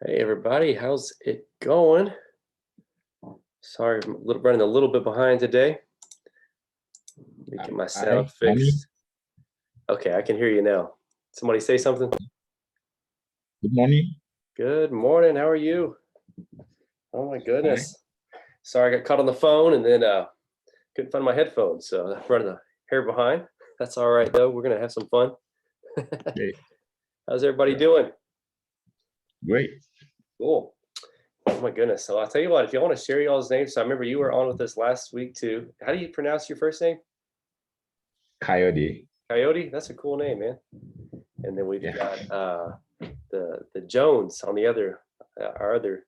Hey everybody, how's it going? Sorry, I'm running a little bit behind today. Let me get my sound Hi, morning. fixed. Okay, I can hear you now. Somebody say something. Good morning. Good morning. How are you? Oh my Hi. goodness. Sorry, I got caught on the phone and then couldn't find my headphones, so I'm running a hair behind. That's all right though. We're gonna have some fun. Great. How's everybody Yeah, doing? great. Cool. Oh my goodness. So I'll tell you what, if you want to share y'all's names, so I remember you were on with us last week too. How do you pronounce your first name? Coyote. Coyote? That's a cool name, man. And then we've Yeah. got the Jones on the other our other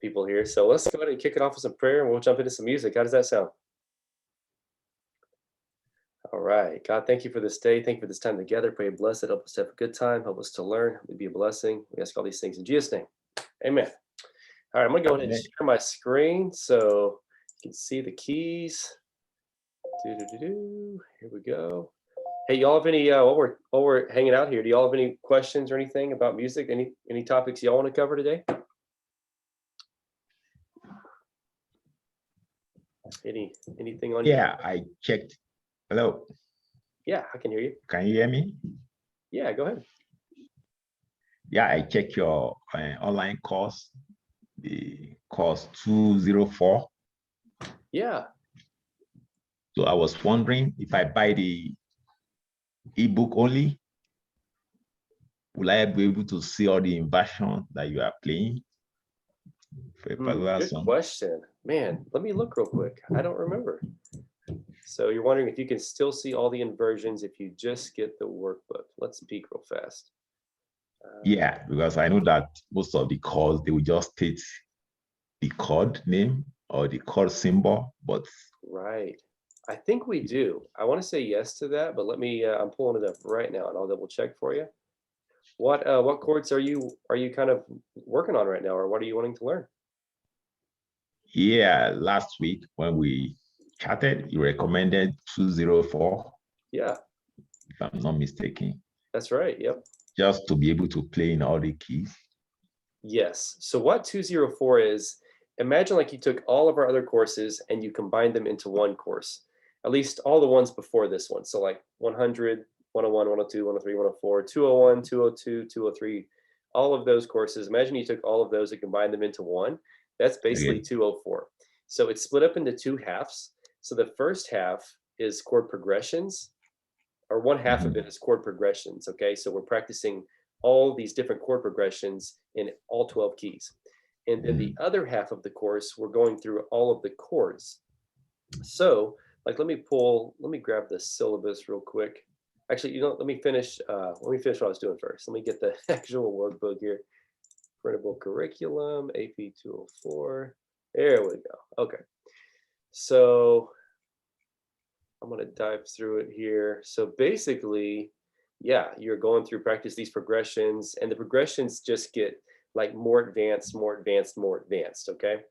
people here. So let's go ahead and kick it off with some prayer, and we'll jump into some music. How does that sound? All right, God, thank you for this day. Thank you for this time together. Pray bless it. Help us to have a good time. Help us to learn. Help me be a blessing. We ask all these things in Jesus' name. Amen. All right, I'm gonna go ahead and Amen. share my screen so you can see the keys. Here we go. Hey, y'all have any while we're hanging out here? Do y'all have any questions or anything about music? Any topics y'all want to cover today? Anything on your Yeah, I checked. Hello. Yeah, I can hear you. Can you hear me? Yeah, go ahead. Yeah, I checked your online course, the course 204. Yeah. So I was wondering if I buy the ebook only, will I be able to see all the inversions that you are playing for a particular Good song? question. Man, let me look real quick. I don't remember. So you're wondering if you can still see all the inversions if you just get the workbook. Let's peek real fast. Yeah, because I know that most of the chords, they will just state the chord name or the chord symbol, but Right. I think we do. I want to say yes to that, but let me I'm pulling it up right now and I'll double check for you. What chords are you kind of working on right now, or what are you wanting to learn? yeah, last week when we chatted, you recommended 204, Yeah, if I'm not mistaken, that's right. Yep. just to be able to play in all the keys. Yes. So what 204 is, imagine like you took all of our other courses and you combined them into one course, at least all the ones before this one. So like 100, 101, 102, 103, 104, 201, 202, 203, all of those courses. Imagine you took all of those and combined them into one. That's basically Okay. 204. So it's split up into two halves. So the first half is chord progressions, or one half of it Mhm. is chord progressions. Okay, so we're practicing all these different chord progressions in all 12 keys. And then the Mhm. other half of the course, we're going through all of the chords. So, like, let me grab the syllabus real quick. Actually, let me finish what I was doing first. Let me get the actual workbook here. Printable curriculum, AP 204. There we go. Okay. So I'm going to dive through it here. So basically, yeah, you're going through practice these progressions, and the progressions just get like more advanced, more advanced, more advanced. Okay.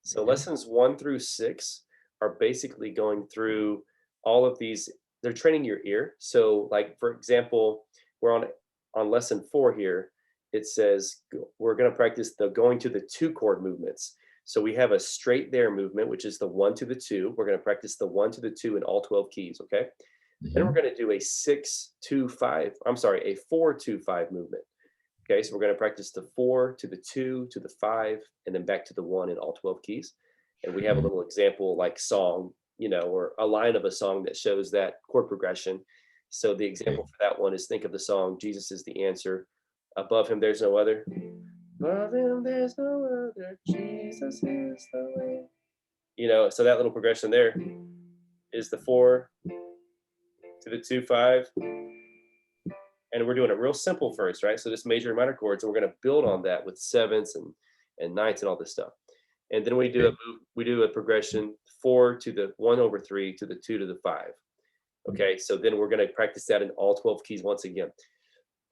So Okay. lessons 1 through 6 are basically going through all of these. They're training your ear. So, like for example, we're on lesson 4 here. It says we're going to practice the going to the 2 chord movements. So we have a straight there movement, which is the 1 to the 2. We're going to practice the 1 to the 2 in all 12 keys. Okay. Then we're Mhm. going to do a 6 2 5. I'm sorry, a 4 2 5 movement. Okay, so we're going to practice the 4 to the 2 to the 5, and then back to the 1 in all 12 keys. And we have a Mhm. little example like song, or a line of a song that shows that chord progression. So the example Okay. for that one is, think of the song, Jesus is the answer. Above him, there's no other. Above him, there's no other. Jesus is the way. So that little progression there is the 4 to the 2 5. And we're doing it real simple first, right? So this major and minor chords, and we're going to build on that with sevenths and ninths and all this stuff. And then Okay. we do a progression 4 to the 1/3 to the 2 to the 5. Okay, so then we're going to practice that in all 12 keys once again.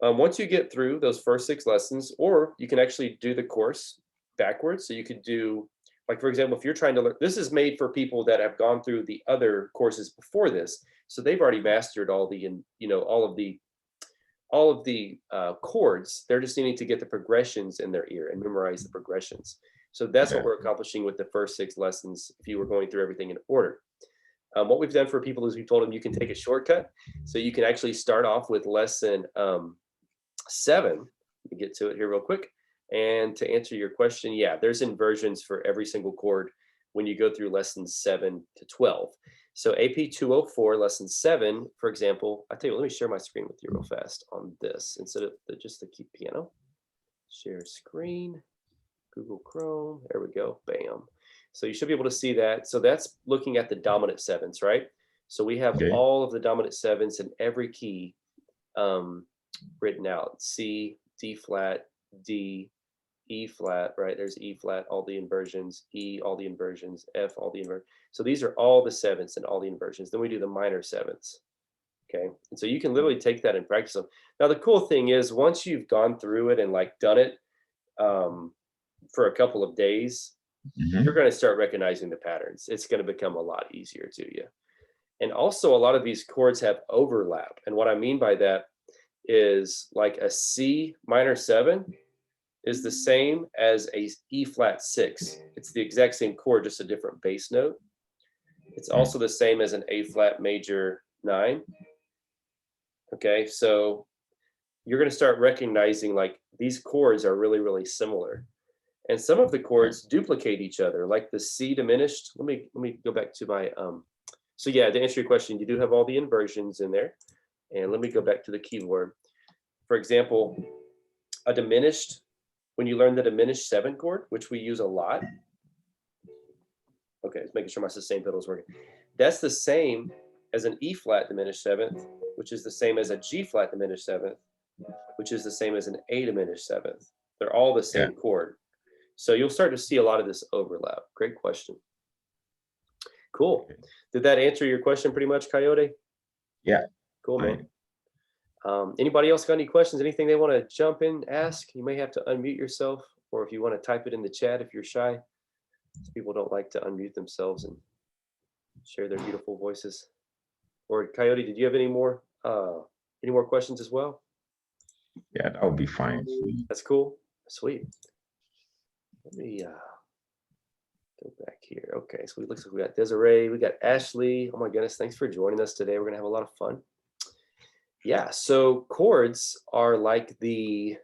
Once you get through those first 6 lessons, or you can actually do the course backwards. So you could do, like, for example, if you're trying to learn, this is made for people that have gone through the other courses before this. So they've already mastered all of the all of the chords, they're just needing to get the progressions in their ear and memorize the progressions. So that's what Yeah. we're accomplishing with the first 6 lessons if you were going through everything in order. What we've done for people is we've told them you can take a shortcut. So you can actually start off with lesson 7. Let me get to it here real quick. And to answer your question, yeah, there's inversions for every single chord when you go through lessons 7 to 12. So AP 204, lesson 7, for example, I tell you what, let me share my screen with you real fast on this instead of just the key piano. Share screen, Google Chrome, there we go, bam. So you should be able to see that. So that's looking at the dominant 7s, right? So we have Okay. all of the dominant 7s in every key written out. C, D flat, D, E flat, right? There's E flat, all the inversions, E, all the inversions, F, all the inversions. So these are all the 7s and all the inversions. Then we do the minor 7s. Okay. And so you can literally take that and practice them. Now, the cool thing is once you've gone through it and like done it for a couple of days, you're going to start recognizing the patterns. It's going to become a lot easier to you. And also a lot of these chords have overlap. And what I mean by that is like a C minor 7 is the same as a E flat 6. It's the exact same chord, just a different bass note. It's also the same as an A flat major 9. Okay, so you're going to start recognizing like these chords are really, really similar. And some of the chords duplicate each other, like the C diminished. Let me go back to my so yeah, to answer your question, you do have all the inversions in there. And let me go back to the keyboard. For example, a diminished, when you learn the diminished 7 chord, which we use a lot. Okay, it's making sure my sustain pedal is working. That's the same as an E flat diminished 7th, which is the same as a G flat diminished 7th, which is the same as an A diminished 7th. They're all the same chord. So you'll start to see a lot of this overlap. Great question. Cool. Did that answer your question pretty much, Coyote? Yeah. Cool, man. Anybody else got any questions? Anything they want to jump in, ask? You may have to unmute yourself, or if you want to type it in the chat if you're shy. People don't like to unmute themselves and share their beautiful voices. Or Coyote, did you have any more questions as well? Yeah, that would be fine. That's cool. Sweet. Let me go back here. Okay, so it looks like we got Desiree, we got Ashley. Oh my goodness, thanks for joining us today. We're gonna have a lot of fun. Yeah, so chords are like they're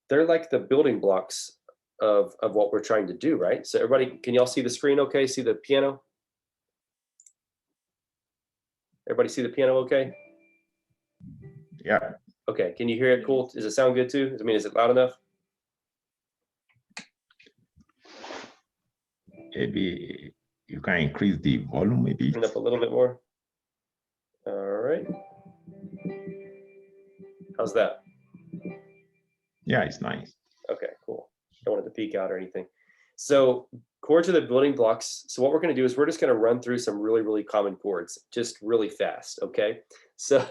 like the building blocks of what we're trying to do, right? So everybody, can y'all see the screen okay? See the piano? Everybody see the piano okay? Yeah. Okay, can you hear it cool? Does it sound good too? I mean, is it loud enough? Maybe you can increase the volume, maybe. Turn it up a little bit more. All right. How's that? Yeah, it's nice. Okay, cool. Don't want it to peak out or anything. So chords are the building blocks. So what we're going to do is we're just going to run through some really, really common chords, just really fast, okay? So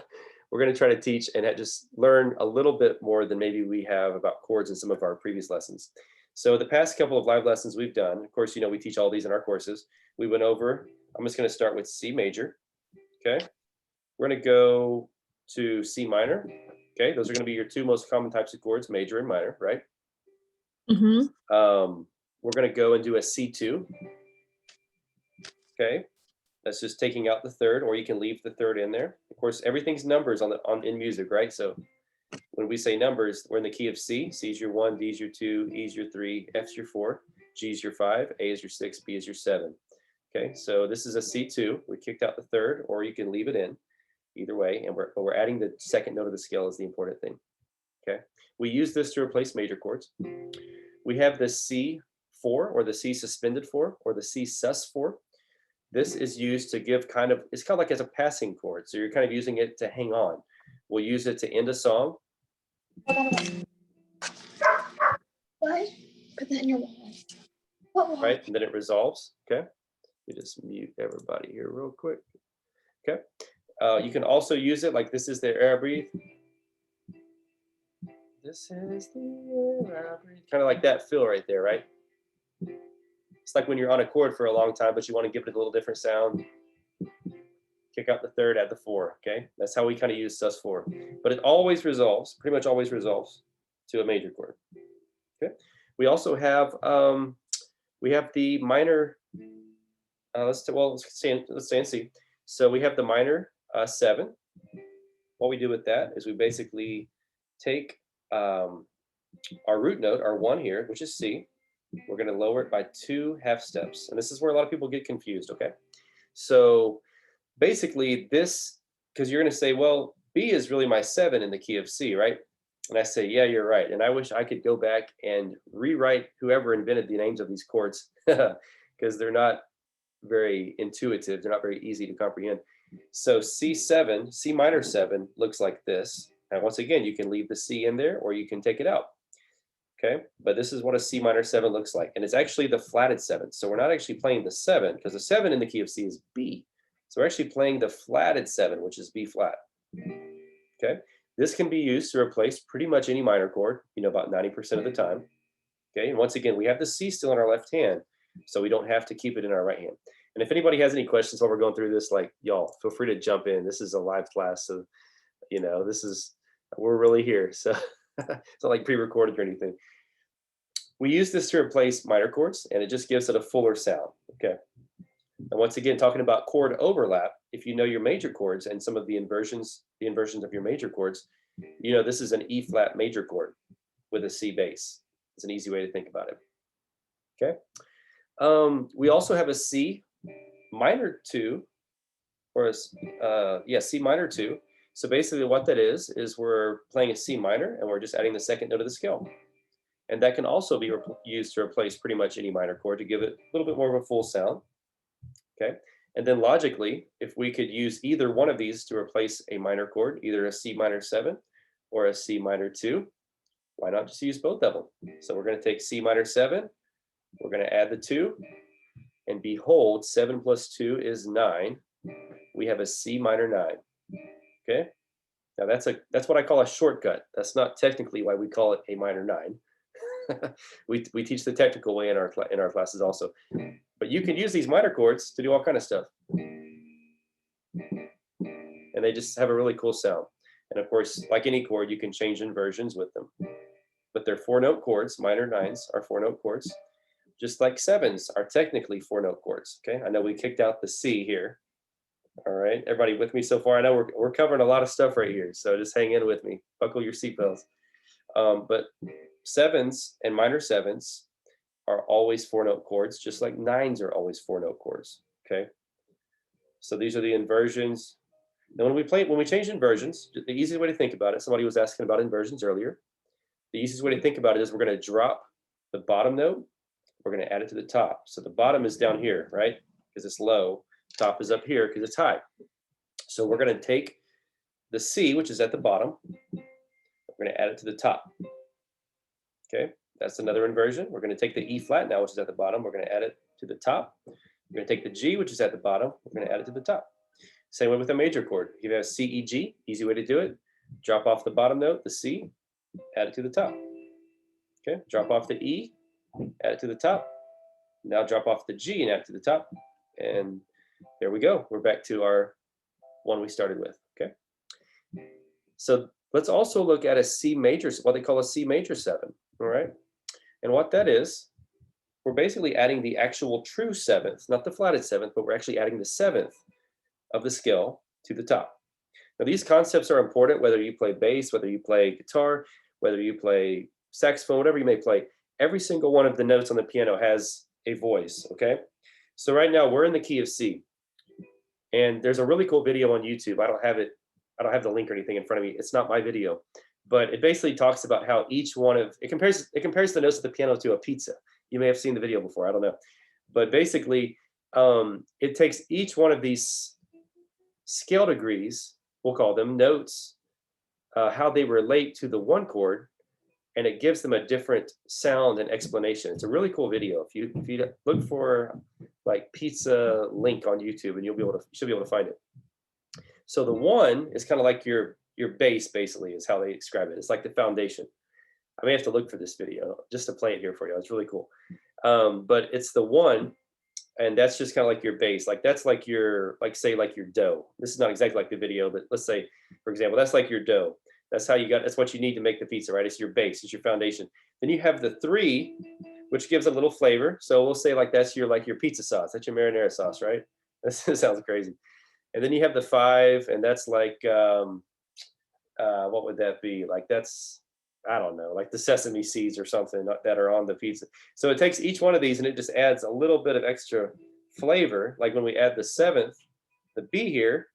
we're going to try to teach and just learn a little bit more than maybe we have about chords in some of our previous lessons. So the past couple of live lessons we've done, of course, you know, we teach all these in our courses. We went over, I'm just going to start with C major, okay? We're going to go to C minor, okay? Those are going to be your 2 most common types of chords, major and minor, right? We're going to go and do a C2. Okay, that's just taking out the 3rd, or you can leave the 3rd in there. Of course, everything's numbers in music, right? So when we say numbers, we're in the key of C. C is your 1, D is your 2, E is your 3, F is your 4, G is your 5, A is your 6, B is your 7. Okay, so this is a C2. We kicked out the 3rd, or you can leave it in. Either way, and we're adding the 2nd note of the scale is the important thing. Okay, we use this to replace major chords. We have the C4 or the C suspended 4 or the C sus4. This is used to give it's kind of like as a passing chord. So you're kind of using it to hang on. We'll use it to end a song. What? Put that in your wallet. What wallet? Right, and then it resolves. Okay, you just mute everybody here real quick. Okay, you can also use it like this is the air I breathe. This is the air I breathe. Kind of like that feel right there, right? It's like when you're on a chord for a long time, but you want to give it a little different sound. kick out the third, add the 4, okay? That's how we kind of use sus4. But it always resolves, pretty much always resolves to a major chord, okay? We also have, the minor, let's stay in C. So we have the minor 7. What we do with that is we basically take our root note, our 1 here, which is C. We're going to lower it by 2 half steps. And this is where a lot of people get confused, okay? So basically this, because you're going to say, well, B is really my 7 in the key of C, right? And I say, yeah, you're right. And I wish I could go back and rewrite whoever invented the names of these chords because they're not very intuitive. They're not very easy to comprehend. So C7, C minor 7 looks like this. And once again, you can leave the C in there or you can take it out. Okay, but this is what a C minor 7 looks like. And it's actually the flatted 7. So we're not actually playing the 7 because the 7 in the key of C is B. So we're actually playing the flatted 7, which is B flat. Okay, this can be used to replace pretty much any minor chord, about 90% of the time. Okay, and once again, we have the C still in our left hand, so we don't have to keep it in our right hand. And if anybody has any questions while we're going through this, like, y'all, feel free to jump in. This is a live class, so, we're really here. So it's not like pre-recorded or anything. We use this to replace minor chords, and it just gives it a fuller sound, okay? And once again, talking about chord overlap, if you know your major chords and some of the inversions of your major chords, this is an E flat major chord with a C bass. It's an easy way to think about it, okay? We also have a C minor 2, or C minor 2. So basically what that is we're playing a C minor and we're just adding the second note of the scale. And that can also be used to replace pretty much any minor chord to give it a little bit more of a full sound, okay? And then logically, if we could use either one of these to replace a minor chord, either a C minor 7 or a C minor 2, why not just use both of them? So we're going to take C minor 7, we're going to add the 2, and behold, 7 plus 2 is 9. We have a C minor 9, okay? Now that's what I call a shortcut. That's not technically why we call it a minor 9. we teach the technical way in our classes also, but you can use these minor chords to do all kind of stuff, and they just have a really cool sound. And of course, like any chord, you can change inversions with them, but they're 4-note chords. Minor 9s are 4-note chords, just like 7s are technically 4-note chords. Okay, I know we kicked out the C here. All right, everybody with me so far? I know we're covering a lot of stuff right here, so just hang in with me, buckle your seatbelts. But 7s and minor 7s are always 4-note chords, just like 9s are always 4-note chords, okay? So these are the inversions. Now when we change inversions, the easiest way to think about it, somebody was asking about inversions earlier. The easiest way to think about it is we're going to drop the bottom note, we're going to add it to the top. So the bottom is down here, right? Because it's low. Top is up here because it's high. So we're going to take the C, which is at the bottom, we're going to add it to the top. Okay, that's another inversion. We're going to take the E flat now, which is at the bottom. We're going to add it to the top. We're going to take the G, which is at the bottom. We're going to add it to the top. Same way with a major chord. If you have C, E, G, easy way to do it. Drop off the bottom note, the C, add it to the top. Okay, drop off the E, add it to the top. Now drop off the G and add it to the top. And there we go. We're back to our one we started with. Okay. So let's also look at a C major, what they call a C major 7. All right. And what that is, we're basically adding the actual true 7th, not the flatted 7th, but we're actually adding the 7th of the scale to the top. Now, these concepts are important, whether you play bass, whether you play guitar, whether you play saxophone, whatever you may play. Every single one of the notes on the piano has a voice, okay? So right now we're in the key of C. And there's a really cool video on YouTube. I don't have the link or anything in front of me. It's not my video. But it basically talks about how each one of it compares the notes of the piano to a pizza. You may have seen the video before, I don't know. But basically, it takes each one of these scale degrees, we'll call them notes, how they relate to the one chord, and it gives them a different sound and explanation. It's a really cool video. If you look for like pizza link on YouTube, and you should be able to find it. So the one is kind of like your bass, basically, is how they describe it. It's like the foundation. I may have to look for this video just to play it here for you. It's really cool. But it's the one And that's just kind of like your bass. Like that's like your, like say like your do. This is not exactly like the video, but let's say, for example, that's like your do. That's how you got, that's what you need to make the pizza, right? It's your base, it's your foundation. Then you have the 3, which gives a little flavor. So we'll say like that's your, like your pizza sauce. That's your marinara sauce, right? This sounds crazy. And then you have the 5, and that's like, what would that be? Like that's, I don't know, like the sesame seeds or something that are on the pizza. So it takes each one of these and it just adds a little bit of extra flavor. Like when we add the 7th, the B here,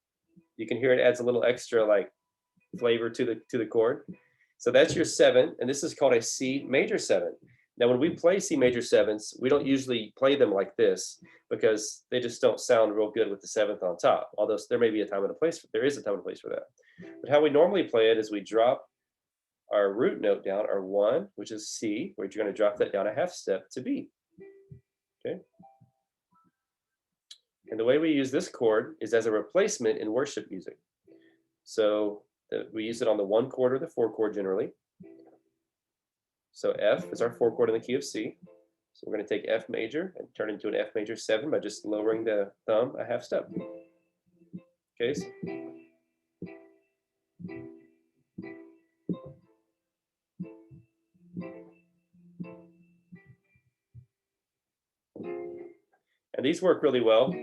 you can hear it adds a little extra like flavor to the chord. So that's your 7, and this is called a C major 7. Now, when we play C major 7s, we don't usually play them like this because they just don't sound real good with the 7th on top. Although there may be a time and a place, there is a time and a place for that. But how we normally play it is we drop our root note down, our 1, which is C, where you're going to drop that down a half step to B. Okay. And the way we use this chord is as a replacement in worship music. So we use it on the 1 chord or the 4 chord generally. So F is our 4 chord in the key of C. So we're going to take F major and turn it into an F major 7 by just lowering the thumb a half step. Okay. And these work really well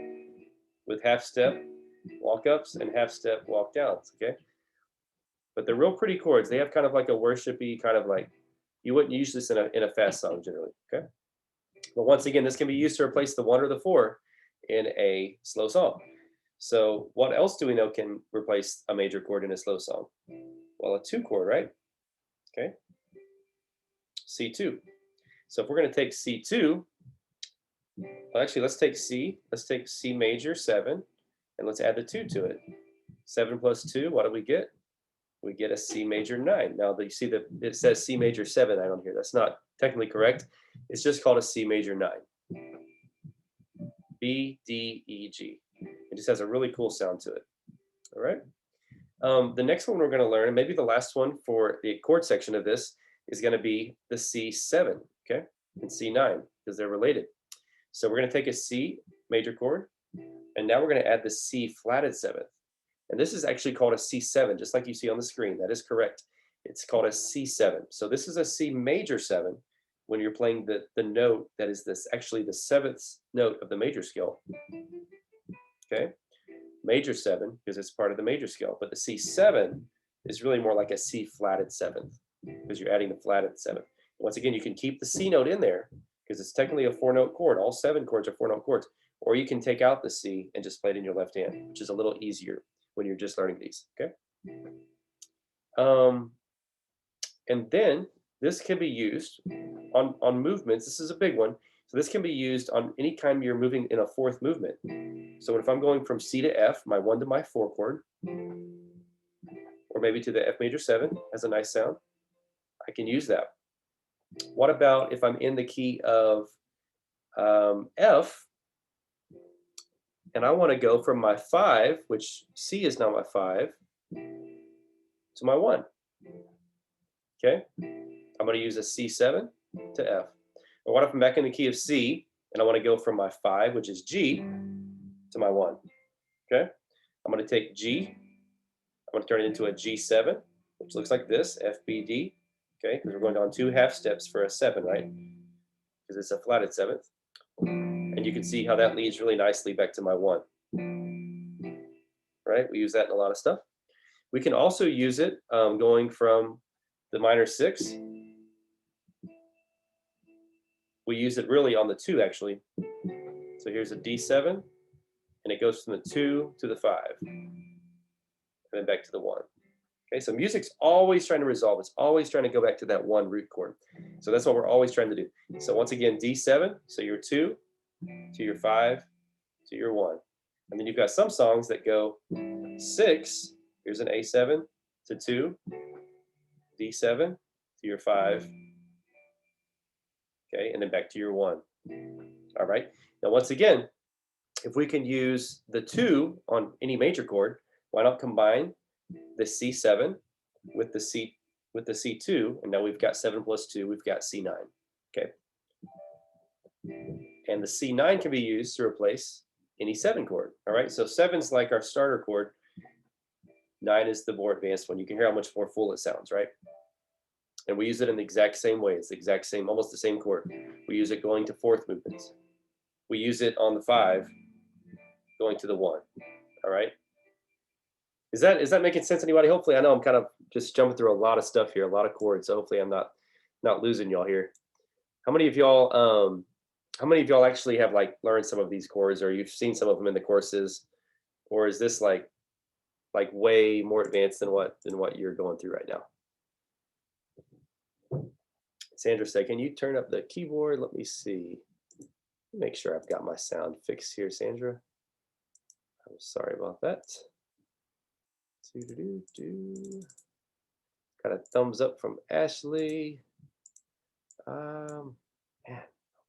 with half step walk ups and half step walk downs. Okay. But they're real pretty chords. They have kind of like a worshipy kind of like, you wouldn't use this in a fast song generally. Okay. But once again, this can be used to replace the 1 or the 4 in a slow song. So what else do we know can replace a major chord in a slow song? Well, a 2 chord, right? Okay. C2. So if we're going to take C2, well, actually, let's take C. Let's take C major 7, and let's add the 2 to it. 7 plus 2, what do we get? We get a C major 9. Now, you see that it says C major 7 on here. That's not technically correct. It's just called a C major 9. B, D, E, G. It just has a really cool sound to it. All right. The next one we're going to learn, and maybe the last one for the chord section of this, is going to be the C7, okay, and C9, because they're related. So we're going to take a C major chord, and now we're going to add the C flatted 7th. And this is actually called a C7, just like you see on the screen. That is correct. It's called a C7. So this is a C major 7 when you're playing the note that is actually the 7th note of the major scale. Okay, major 7 because it's part of the major scale, but the C7 is really more like a C flatted 7th because you're adding the flatted 7th. Once again, you can keep the C note in there because it's technically a 4-note chord. All 7 chords are 4-note chords. Or you can take out the C and just play it in your left hand, which is a little easier when you're just learning these, okay? And then this can be used on movements. This is a big one. So this can be used on any time you're moving in a 4th movement. So if I'm going from C to F, my 1 to my 4 chord, or maybe to the F major 7, has a nice sound, I can use that. What about if I'm in the key of F, and I want to go from my 5, which C is now my 5, to my 1. Okay, I'm going to use a C7 to F. Or what if I'm back in the key of C and I want to go from my 5, which is G, to my 1? Okay, I'm going to take G, I'm going to turn it into a G7, which looks like this, F, B, D. Okay, because we're going on 2 half steps for a 7, right? Because it's a flatted 7th. And you can see how that leads really nicely back to my 1. Right, we use that in a lot of stuff. We can also use it going from the minor 6. We use it really on the 2, actually. So here's a D7, and it goes from the 2 to the 5, and then back to the 1. Okay, so music's always trying to resolve. It's always trying to go back to that 1 root chord. So that's what we're always trying to do. So once again, D7, so your 2 to your 5 to your 1. And then you've got some songs that go 6, here's an A7 to 2, D7 to your 5, okay, and then back to your 1. All right, now once again, if we can use the 2 on any major chord, why not combine the C7 with the C2, and now we've got 7 plus 2, we've got C9, okay? And the C9 can be used to replace any 7 chord. All right, so 7's like our starter chord. 9 is the more advanced one. You can hear how much more full it sounds, right? And we use it in the exact same way. It's the exact same, almost the same chord. We use it going to 4th movements. We use it on the 5, going to the 1. All right. Is that making sense to anybody? Hopefully, I know I'm kind of just jumping through a lot of stuff here, a lot of chords. So hopefully I'm not losing y'all here. How many of y'all actually have like learned some of these chords, or you've seen some of them in the courses, or is this like way more advanced than what you're going through right now? Sandra said, can you turn up the keyboard? Let me see. Make sure I've got my sound fixed here, Sandra. I'm sorry about that. Got a thumbs up from Ashley. Man, hold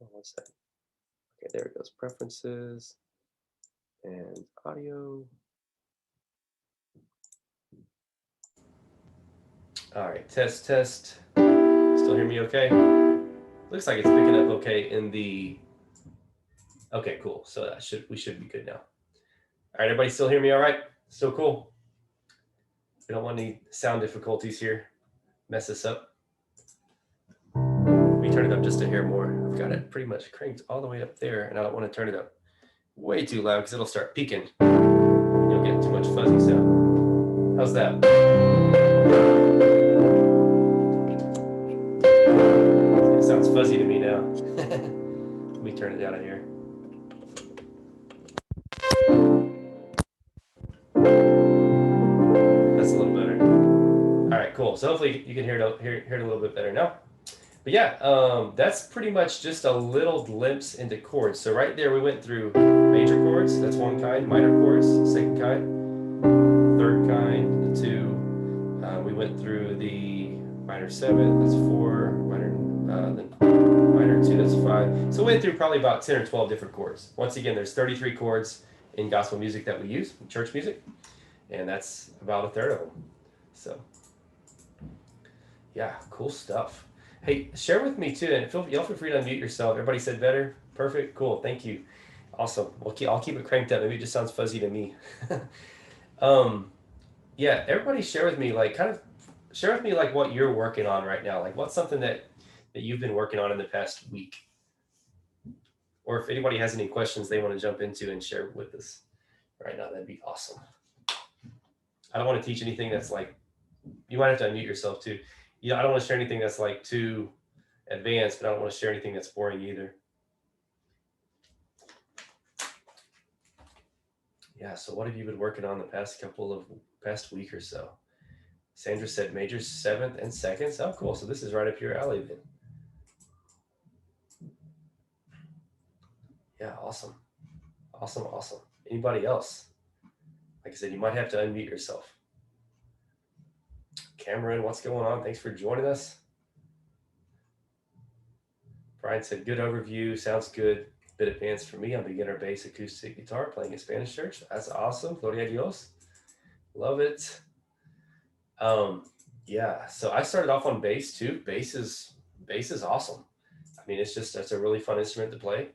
on one second. Okay, there it goes. Preferences and audio. All right, test. Still hear me okay? Looks like it's picking up okay in the. Okay, cool. So we should be good now. All right, everybody still hear me all right? Still cool? We don't want any sound difficulties here. Mess this up. Let me turn it up just a hair more. I've got it pretty much cranked all the way up there, and I don't want to turn it up way too loud because it'll start peaking. You'll get too much fuzzy sound. How's that? It sounds fuzzy to me now. Let me turn it down here. That's a little better. All right, cool. So hopefully you can hear it a little bit better now. But yeah, that's pretty much just a little glimpse into chords. So right there, we went through major chords. That's one kind. Minor chords, second kind. Third kind, the 2. We went through the minor 7. That's 4. Minor 2. That's 5. So we went through probably about 10 or 12 different chords. Once again, there's 33 chords in gospel music that we use, in church music, and that's about a third of them. So yeah, cool stuff. Hey, share with me too, and y'all feel free to unmute yourself. Everybody said better? Perfect, cool, thank you. Awesome. Well, I'll keep it cranked up. Maybe it just sounds fuzzy to me. Yeah, everybody share with me, like what you're working on right now. Like what's something that you've been working on in the past week? Or if anybody has any questions they want to jump into and share with us right now, that'd be awesome. I don't want to teach anything that's like, you might have to unmute yourself too. Yeah, I don't want to share anything that's like too advanced, but I don't want to share anything that's boring either. Yeah, so what have you been working on the past week or so? Sandra said majors 7th and 2nd. Oh, cool. So this is right up your alley then. Yeah, awesome. Awesome. Anybody else? Like I said, you might have to unmute yourself. Cameron, what's going on? Thanks for joining us. Brian said, good overview. Sounds good. Bit advanced for me. I'm beginner bass acoustic guitar playing at Spanish church. That's awesome. Gloria a Dios. Love it. Yeah, so I started off on bass too. Bass is awesome. I mean, that's a really fun instrument to play,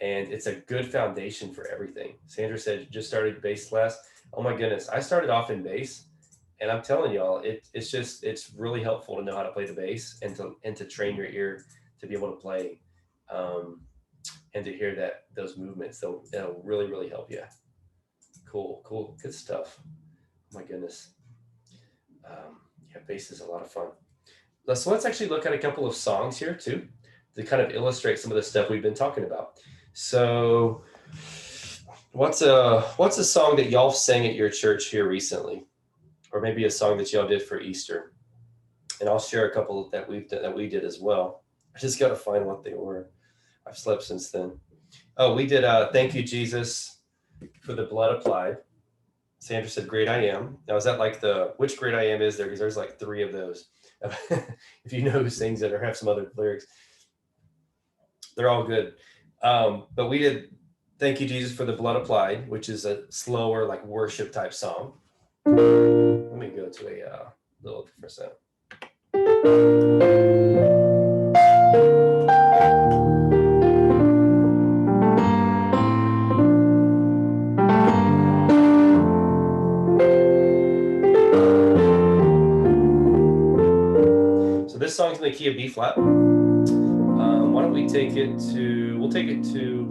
and it's a good foundation for everything. Sandra said just started bass class. Oh my goodness, I started off in bass, and I'm telling y'all, it's really helpful to know how to play the bass and to train your ear to be able to play, and to hear those movements. That'll really help you. Cool, good stuff. Oh my goodness. Yeah, bass is a lot of fun. So let's actually look at a couple of songs here too, to kind of illustrate some of the stuff we've been talking about. So what's a song that y'all sang at your church here recently? Or maybe a song that y'all did for Easter? And I'll share a couple that we did as well. I just got to find what they were. I've slept since then. Oh, we did Thank You, Jesus, for the blood applied. Sandra said, Great I Am. Now, is that like which Great I Am is there? Because there's like 3 of those. If you know who sings it or have some other lyrics, they're all good. But we did Thank You, Jesus, for the blood applied, which is a slower, like worship type song. Let me go to a little different sound. the key of B flat. Why don't we take it to, we'll take it to,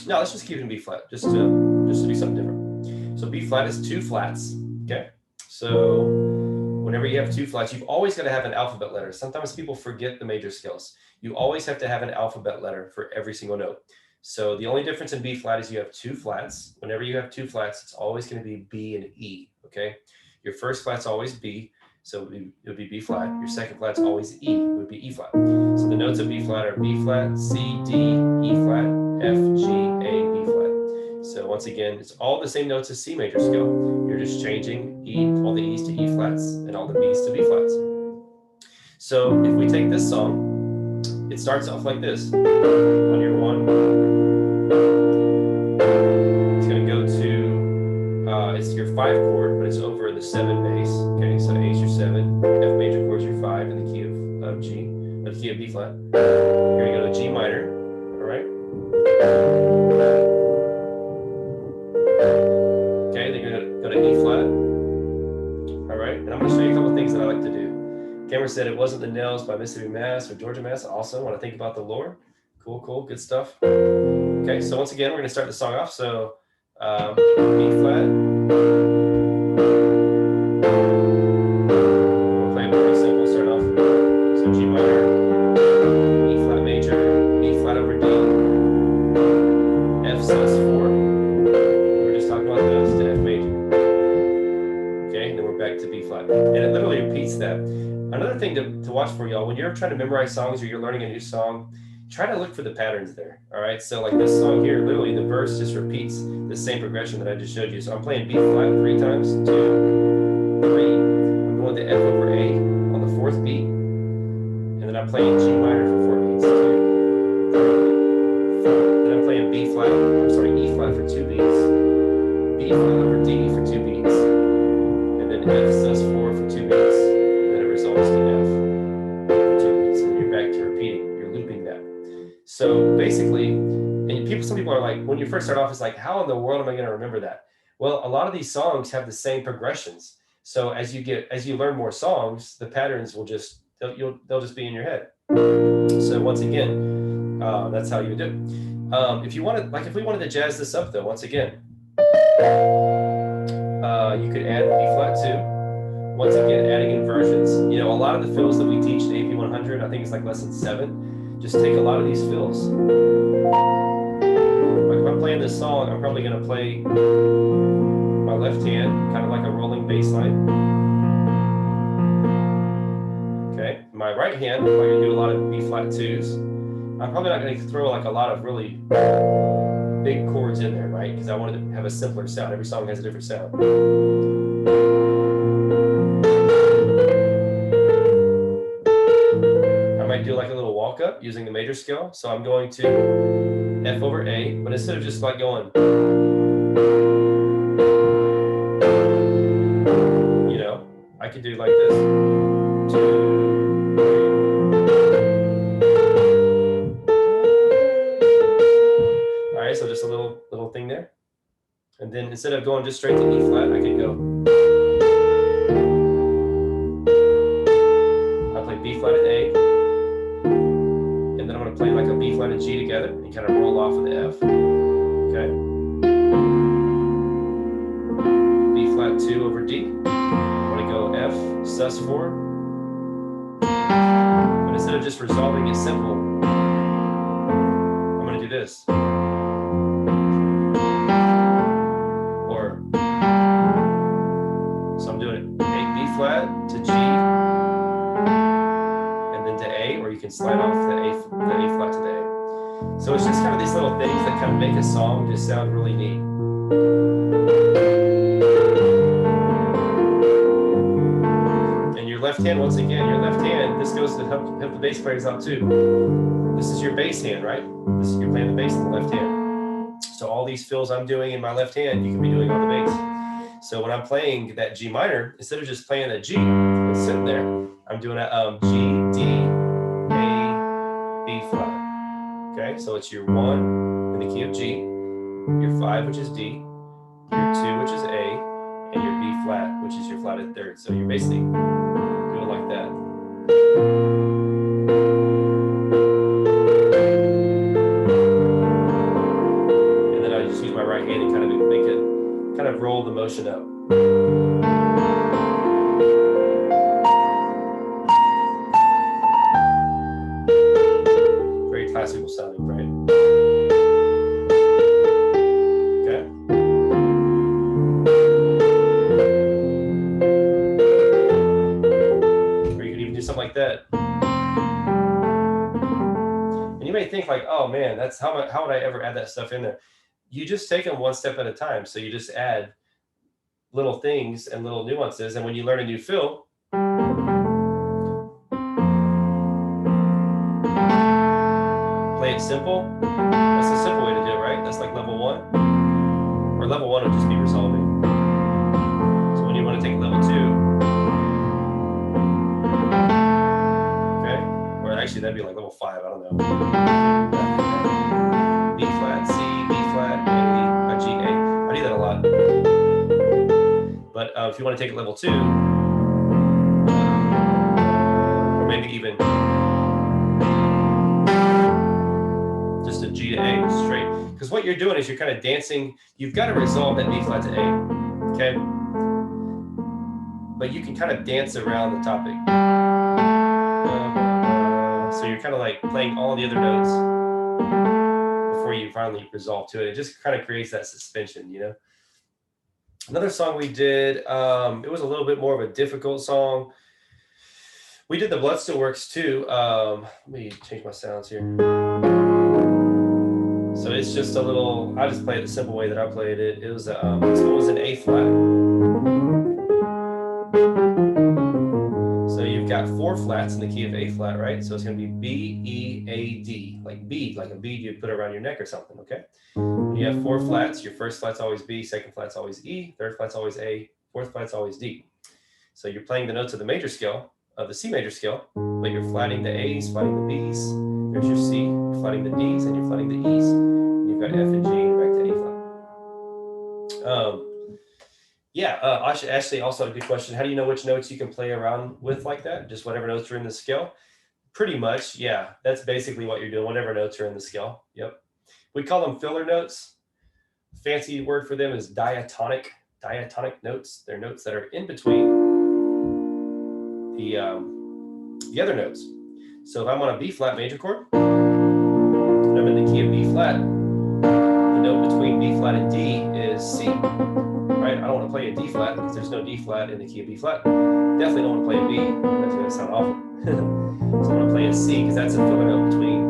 no, let's just keep it in B flat, just to do something different. So B flat is 2 flats, okay? So whenever you have 2 flats, you've always got to have an alphabet letter. Sometimes people forget the major scales. You always have to have an alphabet letter for every single note. So the only difference in B flat is you have 2 flats. Whenever you have 2 flats, it's always going to be B and E, okay? Your first flat's always B, so it would be B flat. Your second flat's always E, it would be E flat. So the notes of B flat are B flat, C, D, E flat, F, G, A, B flat. So once again, it's all the same notes as C major scale. You're just changing all the E's to E flats and all the B's to B flats. So if we take this song, it starts off like this. On your 1, it's going to go to, it's your 5 chord, but it's over in the 7 bass. Okay, so A is your 7, F major chord is your 5 in the key of G, or the key of B flat. You're going to go to G minor, all right? Okay, then you're going to go to E flat. All right, and I'm going to show you a couple things that I like to do. Cameron said it wasn't the Nails by Mississippi Mass or Georgia Mass. Also, want to think about the Lord. Cool, cool, good stuff. Okay, so once again, we're going to start the song off. So B flat. We'll play it pretty simple. Start off. So G minor, E flat major, B flat over D, F sus4. We were just talking about those to F major. Okay, and then we're back to B flat, and it literally repeats that. Another thing to watch for y'all, when you're trying to memorize songs or you're learning a new song, try to look for the patterns there, all right? So like this song here, literally the verse just repeats the same progression that I just showed you. So I'm playing B flat 3 times, 2, 3. I'm going to F over A on the 4th beat, and then I'm playing G minor for 4 beats, 2, 3, 4. Then I'm playing E flat for 2 beats, B flat over D for 2 beats, and then F sus4 for 2 beats. Results to F for 2 beats, and you're back to repeating. You're looping that. So basically, and some people are like, when you first start off, it's like, how in the world am I going to remember that? Well, a lot of these songs have the same progressions. So as you learn more songs, the patterns will just they'll just be in your head. So once again, that's how you do it. If you wanted, like, if we wanted to jazz this up, though, once again, you could add B flat 2. Once again, adding inversions. You know, a lot of the fills that we teach in AP 100, I think it's like lesson 7, just take a lot of these fills. Like if I'm playing this song, I'm probably going to play my left hand, kind of like a rolling bass line. Okay, my right hand, I'm going to do a lot of B flat 2s. I'm probably not going to throw like a lot of really big chords in there, right? Because I wanted to have a simpler sound. Every song has a different sound. Do like a little walk up using the major scale. So I'm going to F over A, but instead of just like going, you know, I could do like this. 2, 3. All right, so just a little thing there. And then instead of going just straight to E flat, I could go. I play B flat and A. Play like a B flat and G together, and you kind of roll off of the F. Okay. B flat 2 over D. I'm going to go F sus4. But instead of just resolving it simple, I'm going to do this. Or, so I'm doing it B flat to G, and then to A, or you can slide off the A flat to the A. So it's just kind of these little things that kind of make a song just sound really neat. And your left hand, once again, your left hand, this goes to help the bass players out too. This is your bass hand, right? You're playing the bass in the left hand. So all these fills I'm doing in my left hand, you can be doing on the bass. So when I'm playing that G minor, instead of just playing a G and sitting there, I'm doing a G, D, A, B flat. Okay, so it's your 1 in the key of G, your 5, which is D, your 2, which is A, and your B flat, which is your flatted third. So you're basically doing like that. And then I just use my right hand and kind of make it, kind of roll the motion up. Very classical sounding, right? Okay. Or you could even do something like that. And you may think like, oh man, that's how would I ever add that stuff in there? You just take them one step at a time. So you just add little things and little nuances. And when you learn a new fill, play it simple. That's a simple way to do it, right? That's like level 1. Or level 1 would just be resolving. So when you want to take level 2, okay? Or actually that'd be like level 5, I don't know. B flat, C, B flat, A, G, A. I do that a lot. But if you want to take it level 2, or maybe even just a G to A straight. Because what you're doing is you're kind of dancing. You've got to resolve that B flat to A, okay? But you can kind of dance around the topic. So you're kind of like playing all the other notes before you finally resolve to it. It just kind of creates that suspension, you know? Another song we did, it was a little bit more of a difficult song. We did The Blood Still Works too. Let me change my sounds here. So it's just a little, I just play it the simple way that I played it. It was, this one was an A flat. So you've got 4 flats in the key of A flat, right? So it's gonna be B, E, A, D, like bead, like a bead you'd put around your neck or something, okay? When you have 4 flats, your first flat's always B, second flat's always E, third flat's always A, fourth flat's always D. So you're playing the notes of the major scale, of the C major scale, but you're flatting the A's, flatting the B's, there's your C, you're flatting the D's, and you're flatting the E's. And you've got F and G, and you're back to A flat. Ashley also had a good question. How do you know which notes you can play around with like that? Just whatever notes are in the scale? Pretty much, yeah. That's basically what you're doing, whatever notes are in the scale. Yep. We call them filler notes. Fancy word for them is diatonic notes. They're notes that are in between the other notes. So if I'm on a B flat major chord, and I'm in the key of B flat, the note between B flat and D is C, right? I don't want to play a D flat because there's no D flat in the key of B flat. Definitely don't want to play a B. That's going to sound awful. So I'm going to play a C because that's a filler note between.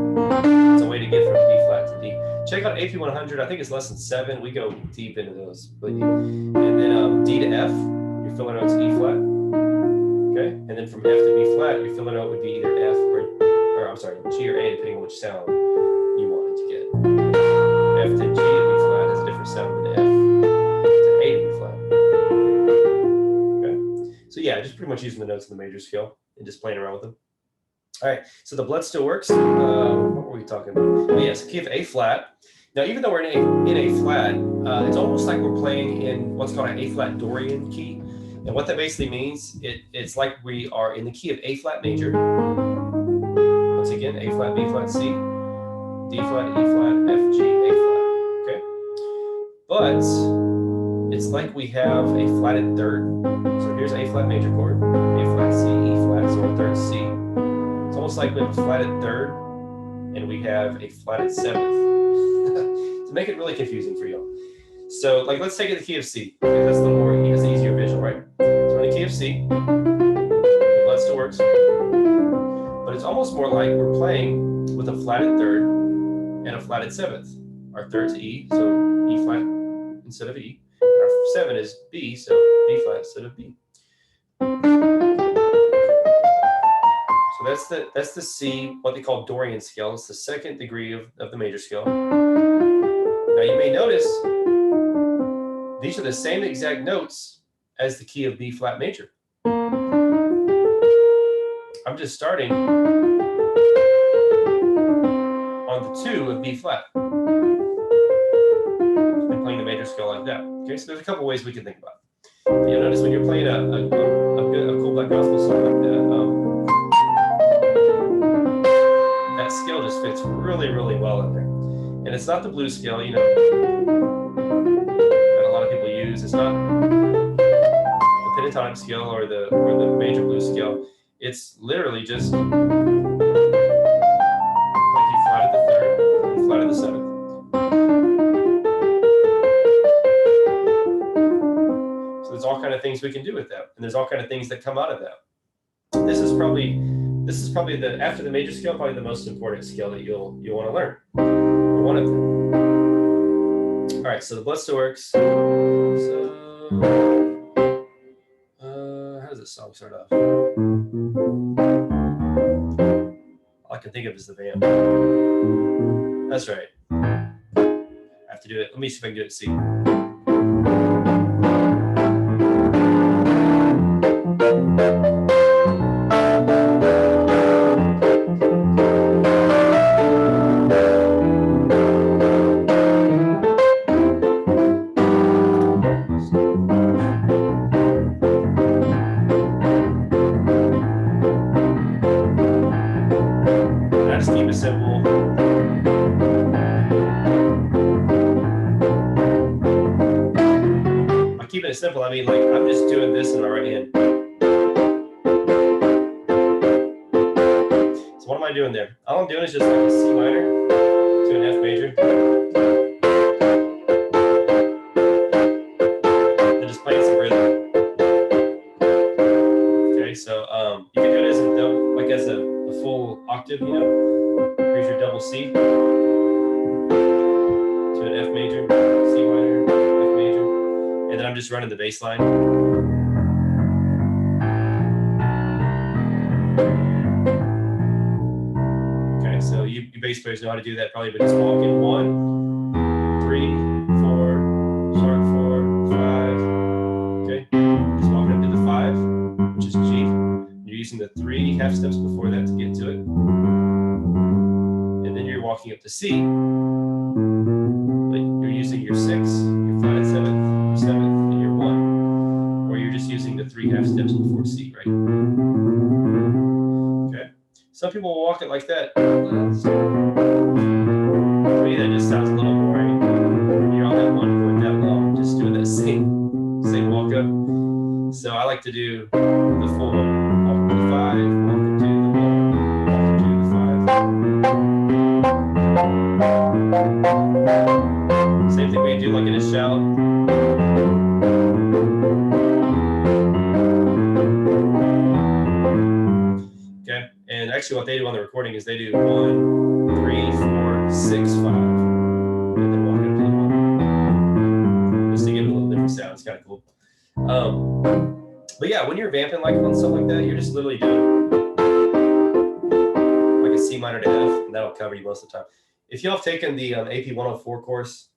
It's a way to get from B flat to D. Check out AP 100. I think it's lesson 7. We go deep into those. And then D to F, your filler note's E flat. Okay, and then from F to B flat, your filler note would be either F or I'm sorry, G or A, depending on which sound you wanted to get. F to G to B flat has a different sound than F to A to B flat. Okay, so yeah, just pretty much using the notes in the major scale and just playing around with them. All right, so The Blood Still Works. What were we talking about? Oh, yes, key of A flat. Now, even though we're in A flat, it's almost like we're playing in what's called an A flat Dorian key. And what that basically means, it's like we are in the key of A flat major. Once again, A flat, B flat, C, D flat, E flat, F, G, A flat. Okay, but it's like we have a flatted third. So here's A flat major chord, A flat, C, E flat, so our third C. It's almost like we have a flatted third, and we have a flatted 7th. To make it really confusing for you. So, like, let's take it to the key of C. Okay, that's a little more, it's an easier visual, right? So in the key of C, the blood still works. But it's almost more like we're playing with a flatted third and a flatted 7th. Our third's E, so E flat instead of E. And our 7 is B, so B flat instead of B. So that's the C, what they call Dorian scale. It's the 2nd degree of the major scale. Now you may notice these are the same exact notes as the key of B flat major. I'm just starting on the 2 of B flat and playing the major scale like that. Okay, so there's a couple ways we can think about it. But you'll notice when you're playing a cool black gospel song like that, that scale just fits really, really well in there. And it's not the blues scale, you know, that a lot of people use. It's not the pentatonic scale or the major blues scale. It's literally just like you flatted the third, you flatted the seventh. So there's all kind of things we can do with that, and there's all kind of things that come out of that. This is probably the, after the major scale, probably the most important scale that you'll want to learn, or one of them. All right, so the blessed works. So how does this song start off? All I can think of is the vamp. That's right. I have to do it. Let me see if I can do it. C. I just keep it simple. By keeping it simple, I mean like I'm just doing this in my right hand. So what am I doing there? All I'm doing is just like a C minor to an F major. And just playing some rhythm. Okay, so you can do it as a double, like as a full octave, you know. Here's your double C to an F major, C minor, F major, and then I'm just running the bass line. Okay, so you bass players know how to do that probably, but just walk in 1, 3, 4, sharp 4, 5. Okay, just walking up to the 5, which is G. You're using the 3 half steps before that to get to it. And then you're walking up to C, but you're using your 6, your flatted 7th, your 7th, and your 1. Or you're just using the 3 half steps before C, right? Okay. Some people will walk it like that. For me, that just sounds a little boring. You're on that 1 chord that long, just doing that same walk up. So I like to do the full one. Walk to the 5, walk to the 1, walk to the 5. Same thing we do like in a shout. Okay, and actually what they do on the recording is they do 1, 3, 4, 6, 5, and then walk up to the 1. Just to give it a little different sound. It's kind of cool. But yeah, when you're vamping like on stuff like that, you're just literally doing like a C minor to F, and that'll cover you most of the time. If y'all have taken the AP 104 course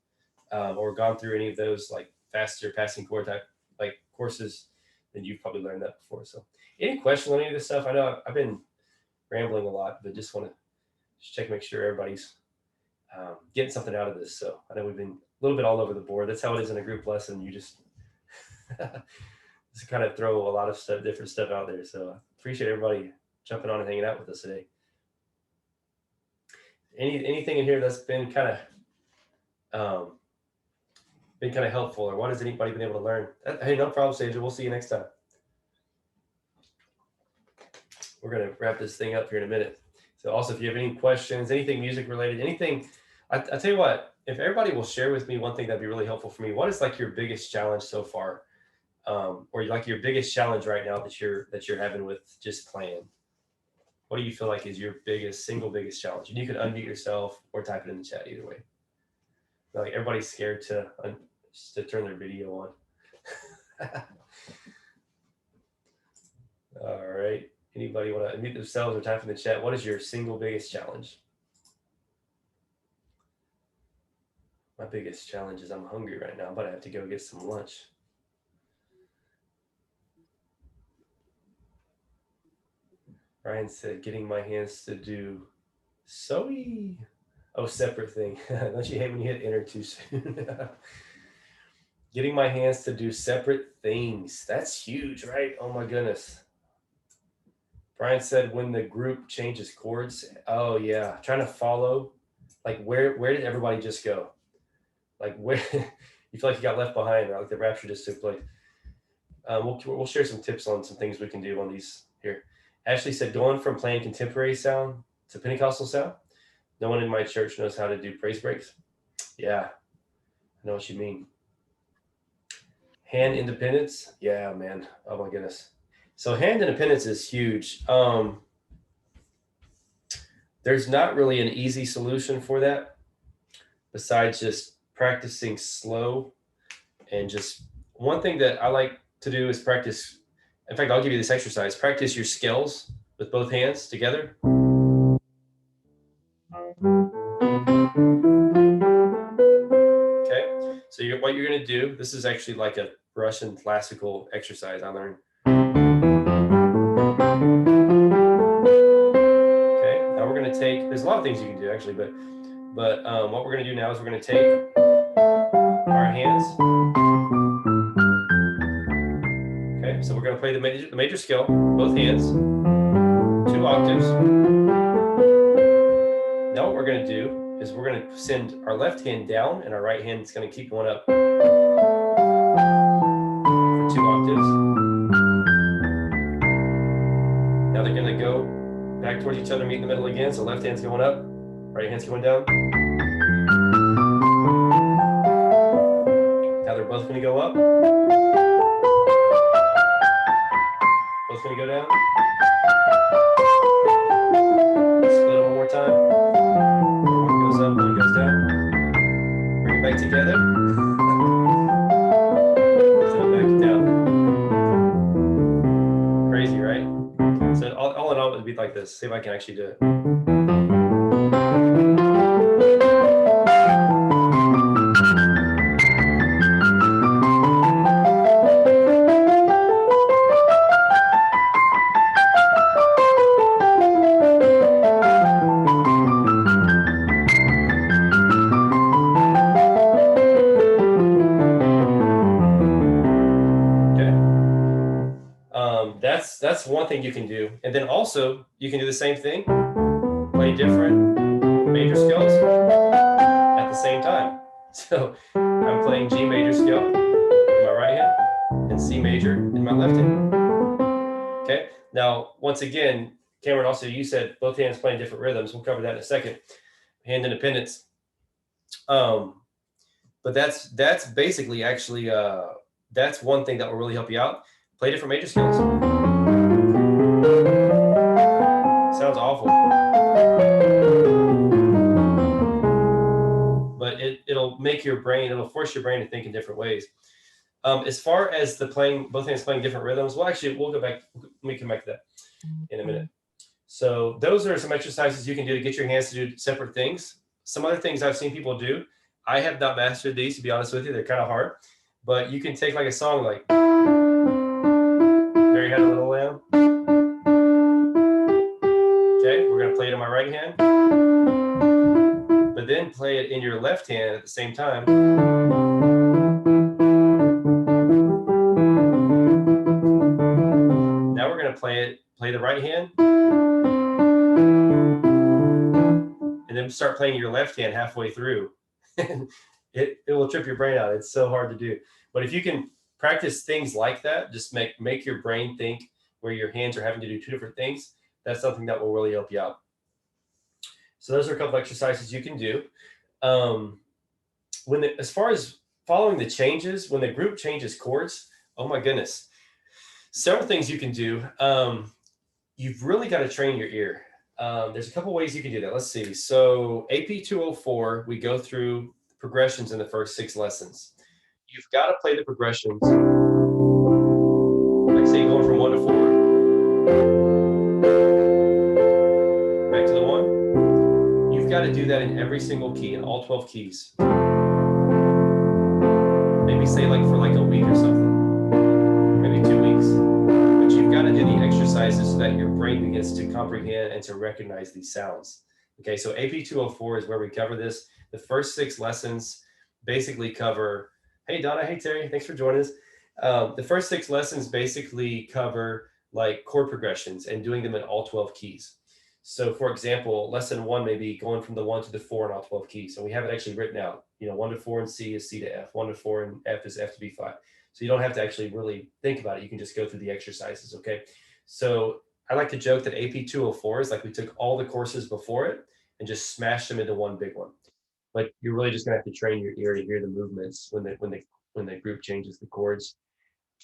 or gone through any of those like faster passing chord type like courses, then you've probably learned that before. So any questions on any of this stuff? I know I've been rambling a lot, but just want to check, make sure everybody's getting something out of this. So I know we've been a little bit all over the board. That's how it is in a group lesson. You just just kind of throw a lot of stuff, different stuff out there. So I appreciate everybody jumping on and hanging out with us today. Anything in here that's been kind of helpful, or what has anybody been able to learn? Hey, no problem, Sage. We'll see you next time. We're going to wrap this thing up here in a minute. So also, if you have any questions, anything music related, anything, I tell you what, if everybody will share with me one thing that'd be really helpful for me. What is like your biggest challenge so far? Or like your biggest challenge right now that you're having with just playing? What do you feel like is your single biggest challenge? And you can unmute yourself or type it in the chat, either way. Like everybody's scared to turn their video on. All right. Anybody want to unmute themselves or type in the chat? What is your single biggest challenge? My biggest challenge is I'm hungry right now, but I have to go get some lunch. Ryan said, getting my hands to do separate thing. Don't you hate when you hit enter too soon? Getting my hands to do separate things. That's huge, right? Oh my goodness. Brian said when the group changes chords. Oh yeah, trying to follow. Like where did everybody just go? Like where you feel like you got left behind, or like the rapture just took place. We'll share some tips on some things we can do on these here. Ashley said going from playing contemporary sound to Pentecostal sound. No one in my church knows how to do praise breaks. Yeah, I know what you mean. Hand independence. Yeah, man. Oh my goodness. So hand independence is huge. There's not really an easy solution for that besides just practicing slow and just one thing that I like to do is practice. In fact, I'll give you this exercise. Practice your scales with both hands together. Okay. So what you're going to do, this is actually like a Russian classical exercise I learned. Okay. Now we're going to take, there's a lot of things you can do actually, but what we're going to do now is we're going to take our hands. Okay, so we're going to play the major scale, both hands, 2 octaves. Now what we're going to do is we're going to send our left hand down and our right hand is going to keep going up for 2 octaves. Now they're going to go back towards each other, meet in the middle again. So left hand's going up, right hand's going down. Now they're both going to go up. Both going to go down. Split it one more time. One goes up, one goes down. Bring it back together. Send it back down. Crazy, right? So all in all, it would be like this. See if I can actually do it. That's one thing you can do. And then also you can do the same thing, play different major scales at the same time. So I'm playing G major scale in my right hand and C major in my left hand. Okay. Now, once again, Cameron, also you said both hands playing different rhythms. We'll cover that in a second. Hand independence. But that's basically actually that's one thing that will really help you out. Play different major scales. Sounds awful, but it'll make your brain, it'll force your brain to think in different ways. As far as the playing, both hands playing different rhythms, well, actually, we'll go back. Let me come back to that in a minute. So those are some exercises you can do to get your hands to do separate things. Some other things I've seen people do. I have not mastered these, to be honest with you. They're kind of hard, but you can take like a song like Mary Had a Little Lamb. Okay, we're gonna play it in my right hand, but then play it in your left hand at the same time. Now we're gonna play the right hand, and then start playing your left hand halfway through. it will trip your brain out. It's so hard to do. But if you can practice things like that, just make your brain think where your hands are having to do 2 different things. That's something that will really help you out. So those are a couple exercises you can do. As far as following the changes, when the group changes chords, oh my goodness, several things you can do. You've really got to train your ear. There's a couple ways you can do that. Let's see. So AP 204, we go through progressions in the first 6 lessons. You've got to play the progressions, like say going from 1 to 4. Back to the 1. You've got to do that in every single key, in all 12 keys. Maybe say like for like a week or something, maybe 2 weeks. But you've got to do the exercises so that your brain begins to comprehend and to recognize these sounds. Okay, so AP 204 is where we cover this. The first 6 lessons basically cover, hey Donna, hey Terry, thanks for joining us. The first 6 lessons basically cover like chord progressions and doing them in all 12 keys. So for example, lesson 1 may be going from the 1 to the 4 in all 12 keys. So we have it actually written out. 1 to 4 in C is C to F. 1 to 4 in F is F to B5. So you don't have to actually really think about it. You can just go through the exercises, okay? So I like to joke that AP 204 is like we took all the courses before it and just smashed them into one big one. But you're really just gonna have to train your ear to hear the movements when the group changes the chords.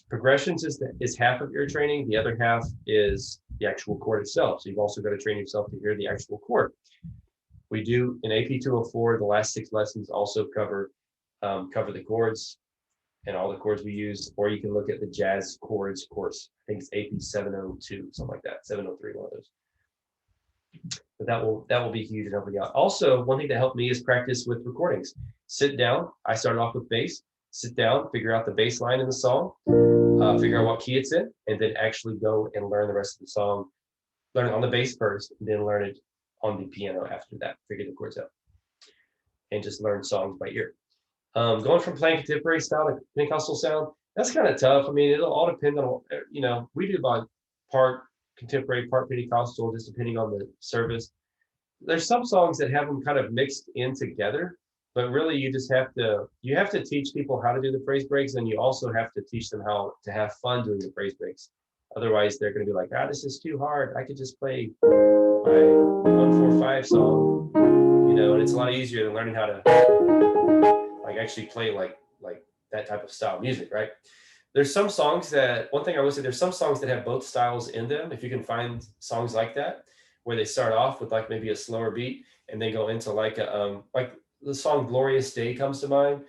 Progressions is half of your training. The other half is the actual chord itself. So you've also got to train yourself to hear the actual chord. We do in AP 204, the last 6 lessons also cover the chords and all the chords we use, or you can look at the jazz chords course. I think it's AP 702, something like that, 703, one of those. But that will be huge and help you out. Also, one thing that helped me is practice with recordings. Sit down. I started off with bass. Sit down, figure out the bass line in the song, figure out what key it's in, and then actually go and learn the rest of the song. Learn it on the bass first, and then learn it on the piano after that. Figure the chords out, and just learn songs by ear. Going from playing contemporary style to Pentecostal sound, that's kind of tough. I mean, it'll all depend on, we do about part contemporary, part Pentecostal, just depending on the service. There's some songs that have them kind of mixed in together, but really you just have to teach people how to do the phrase breaks, and you also have to teach them how to have fun doing the phrase breaks. Otherwise, they're going to be like, this is too hard. I could just play my 1-4-5 song, and it's a lot easier than learning how to actually play like that type of style of music, right? There's some songs that, one thing I would say, there's some songs that have both styles in them. If you can find songs like that, where they start off with like maybe a slower beat and they go into like the song Glorious Day comes to mind.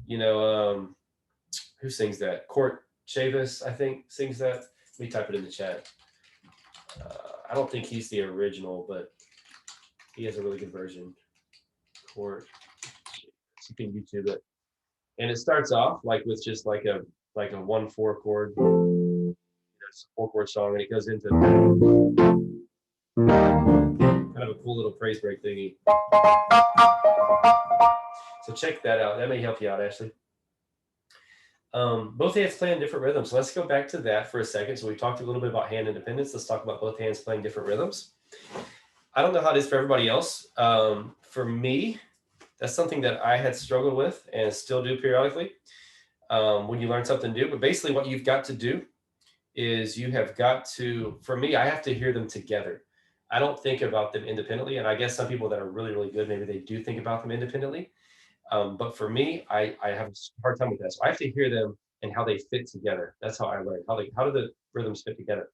Who sings that? Court Chavis, I think, sings that. Let me type it in the chat. I don't think he's the original, but he has a really good version. Court, you can YouTube it. And it starts off like with just like a 1-4 chord. It's a 4-chord song, and it goes into kind of a cool little praise break thingy. So check that out. That may help you out, Ashley. Both hands play in different rhythms. So let's go back to that for a second. So we talked a little bit about hand independence. Let's talk about both hands playing different rhythms. I don't know how it is for everybody else. For me, that's something that I had struggled with and still do periodically when you learn something new. But basically what you've got to do is you have got to, for me, I have to hear them together. I don't think about them independently. And I guess some people that are really, really good, maybe they do think about them independently. But for me, I have a hard time with that. So I have to hear them and how they fit together. That's how I learn. How do the rhythms fit together?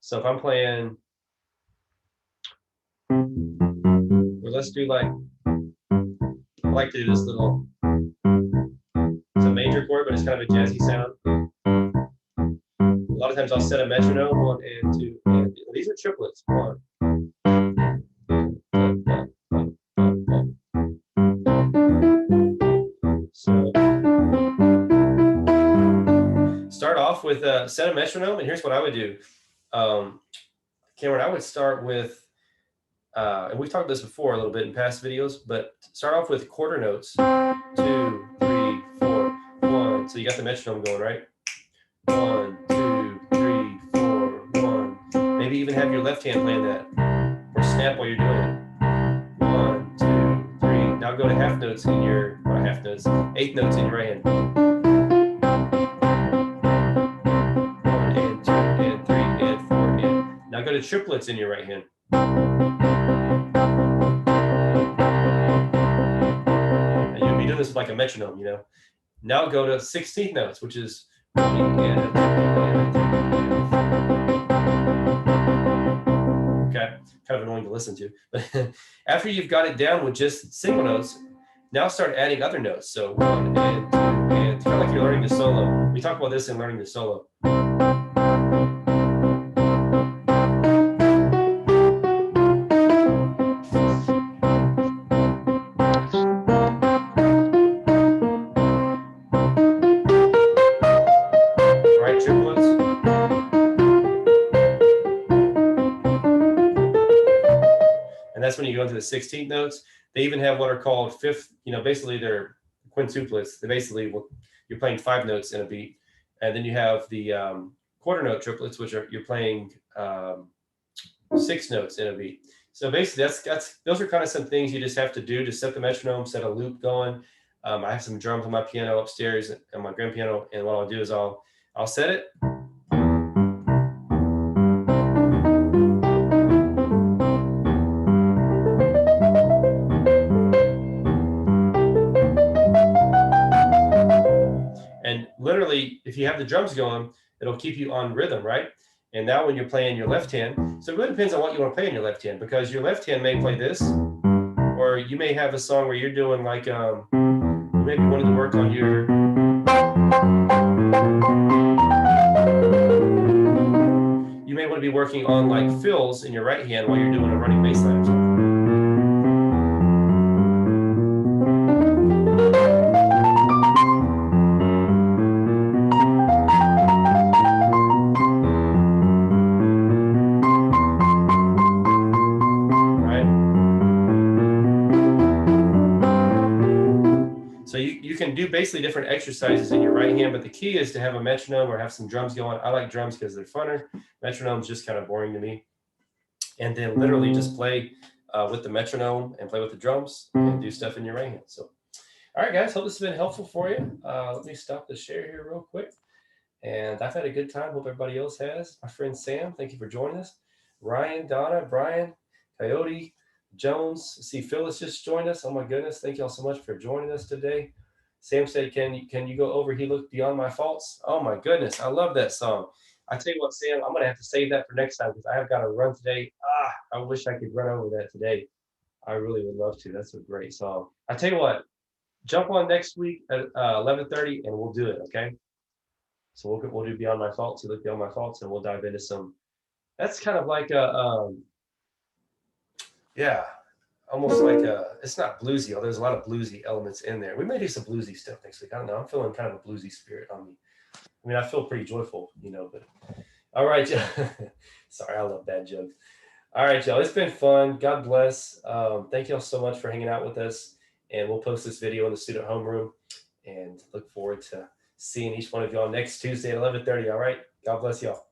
So if I'm playing, well, let's do I like to do this little, it's a major chord, but it's kind of a jazzy sound. A lot of times I'll set a metronome, 1 and 2, and these are triplets. 1. So start off with a set a metronome, and here's what I would do. Cameron, I would start with, and we've talked about this before a little bit in past videos, but start off with quarter notes. 2, 3, 4, 1. So you got the metronome going, right? 1, 2, 3, 4, 1. Maybe even have your left hand playing that, or snap while you're doing it. 1, 2, 3. Now go to half notes in your, not half notes, eighth notes in your right hand. 1 and 2 and 3 and 4 and. Now go to triplets in your right hand. And you'll be doing this with like a metronome, Now go to 16th notes, which is 1 and 2 and 3 and 4. Okay, kind of annoying to listen to. But after you've got it down with just single notes, now start adding other notes. So 1 and 2 and it's kind of like you're learning the solo. We talk about this in learning the solo. Right, triplets. And that's when you go into the 16th notes. They even have what are called fifth, basically they're quintuplets. They basically, you're playing 5 notes in a beat. And then you have the quarter note triplets, which are you're playing 6 notes in a beat. So basically, those are kind of some things you just have to do to set the metronome, set a loop going. I have some drums on my piano upstairs and my grand piano, and what I'll do is I'll set it. And literally, if you have the drums going, it'll keep you on rhythm, right? And now when you're playing your left hand, so it really depends on what you want to play in your left hand, because your left hand may play this, or you may have a song where you're doing like, you maybe wanted to work on your, you may want to be working on like fills in your right hand while you're doing a running bass line or something. So you can do basically different exercises in your right hand, but the key is to have a metronome or have some drums going. I like drums because they're funner. Metronome's just kind of boring to me. And then literally just play with the metronome and play with the drums and do stuff in your right hand. So, all right, guys, hope this has been helpful for you. Let me stop the share here real quick. And I've had a good time. Hope everybody else has. My friend Sam, thank you for joining us. Ryan, Donna, Brian, Coyote, Jones. See, Phyllis just joined us. Oh my goodness. Thank y'all so much for joining us today. Sam said, can you go over He Looked Beyond My Faults? Oh my goodness. I love that song. I tell you what, Sam, I'm going to have to save that for next time because I have got to run today. I wish I could run over that today. I really would love to. That's a great song. I tell you what, jump on next week at 11:30 and we'll do it. Okay. So we'll do Beyond My Faults. You Look Beyond My Faults, and we'll dive into some. That's kind of like a, yeah, almost like a. It's not bluesy, although there's a lot of bluesy elements in there. We may do some bluesy stuff next week. I don't know. I'm feeling kind of a bluesy spirit on me. I mean, I feel pretty joyful, but all right, sorry, I love bad jokes. All right, y'all, it's been fun. God bless. Thank y'all so much for hanging out with us, and we'll post this video in the student homeroom, and look forward to seeing each one of y'all next Tuesday at 11:30. All right, God bless y'all.